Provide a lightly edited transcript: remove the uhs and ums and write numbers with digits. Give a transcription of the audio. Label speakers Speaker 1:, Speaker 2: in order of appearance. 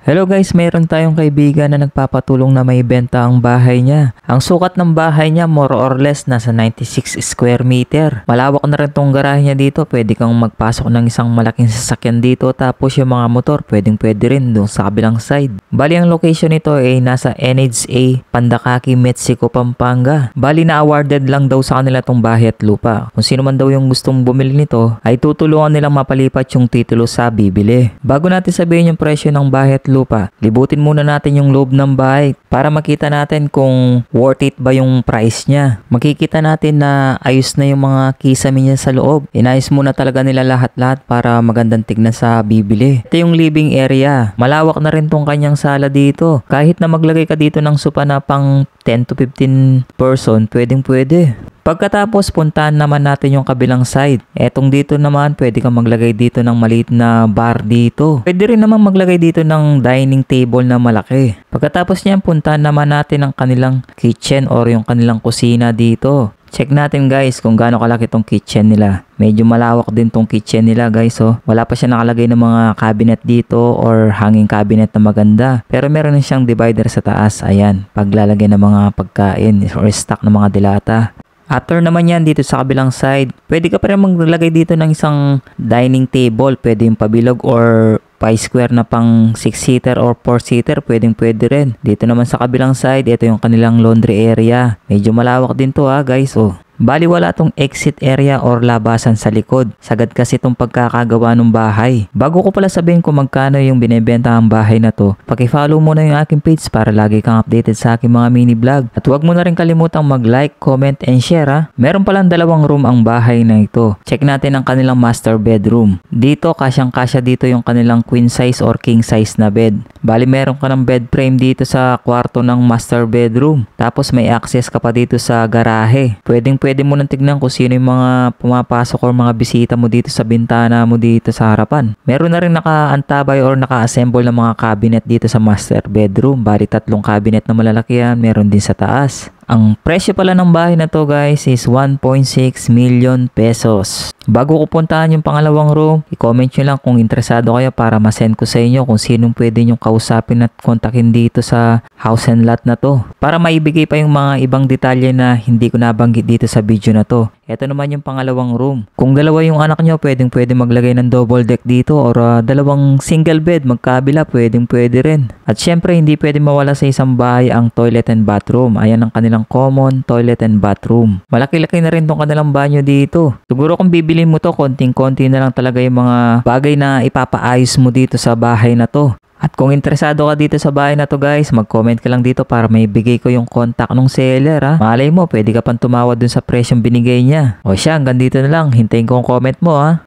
Speaker 1: Hello guys, mayroon tayong kaibigan na nagpapatulong na may benta ang bahay niya. Ang sukat ng bahay niya more or less nasa 96 square meter. Malawak na rin tong garahe niya dito. Pwede kang magpasok ng isang malaking sasakyan dito, tapos yung mga motor pwede rin doon sa kabilang side. Bali ang location nito ay nasa NHA, Pandakaki, Mexico, Pampanga. Bali na awarded lang daw sa kanila tong bahay at lupa. Kung sino man daw yung gustong bumili nito ay tutulungan nilang mapalipat yung titulo sa bibili. Bago natin sabihin yung presyo ng bahay at lupa, libutin muna natin yung loob ng bahay para makita natin kung worth it ba yung price niya. Makikita natin na ayos na yung mga kisame niya sa loob. Inayos muna talaga nila lahat-lahat para magandang tignan sa bibili. Ito yung living area. Malawak na rin tong kanyang sala dito. Kahit na maglagay ka dito ng sopa na pang 10 to 15 person, pwede. Pagkatapos, puntahan naman natin yung kabilang side. Etong dito naman, pwede kang maglagay dito ng maliit na bar dito. Pwede rin naman maglagay dito ng dining table na malaki. Pagkatapos niyan, puntahan naman natin ang kanilang kitchen or yung kanilang kusina dito. Check natin guys kung gaano kalaki tong kitchen nila. Medyo malawak din tong kitchen nila guys. Oh. Wala pa siya nakalagay ng mga cabinet dito or hanging cabinet na maganda. Pero meron din siyang divider sa taas. Ayan, paglalagay ng mga pagkain or stock ng mga dilata. After naman yan dito sa kabilang side, pwede ka pa rin maglagay dito ng isang dining table. Pwede yung pabilog or square na pang 6-seater or 4-seater, pwede rin. Dito naman sa kabilang side, ito yung kanilang laundry area. Medyo malawak din to guys. Oh. Bali wala tong exit area or labasan sa likod. Sagad kasi itong pagkakagawa ng bahay. Bago ko pala sabihin kung magkano yung binebenta ang bahay na to, paki-follow mo na yung aking page para lagi kang updated sa aking mga mini vlog. At huwag mo na rin kalimutang mag-like, comment, and share. Meron palang 2 room ang bahay na ito. Check natin ang kanilang master bedroom. Dito kasyang-kasya dito yung kanilang queen size or king size na bed. Bali meron ka ng bed frame dito sa kwarto ng master bedroom. Tapos may access ka pa dito sa garahe. Pwede mo nang tignan kung sino yung mga pumapasok or mga bisita mo dito sa bintana mo dito sa harapan. Meron na rin naka-antabay or naka-assemble ng mga cabinet dito sa master bedroom. Bali 3 cabinet na malalaki yan. Meron din sa taas. Ang presyo pala ng bahay na to guys is 1.6 million pesos. Bago ko puntahan yung pangalawang room, i-comment nyo lang kung interesado kayo para masend ko sa inyo kung sinong pwede nyong kausapin at kontakin dito sa house and lot na to. Para maibigay pa yung mga ibang detalye na hindi ko nabanggit dito sa video na to. Ito naman yung pangalawang room. Kung dalawa yung anak nyo, pwede maglagay ng double deck dito or dalawang single bed magkabila, pwede rin. At syempre, hindi pwede mawala sa isang bahay ang toilet and bathroom. Ayan ang kanilang common toilet and bathroom. Malaki-laki na rin tong kanilang banyo dito. Siguro kung bibilin mo to, konting-konti na lang talaga yung mga bagay na ipapaayos mo dito sa bahay na to. At kung interesado ka dito sa bahay na to guys, mag-comment ka lang dito para may bigay ko yung contact ng seller Malay mo, pwede ka pang tumawad dun sa presyong binigay niya. O siya, hanggang dito na lang. Hintayin ko ang comment mo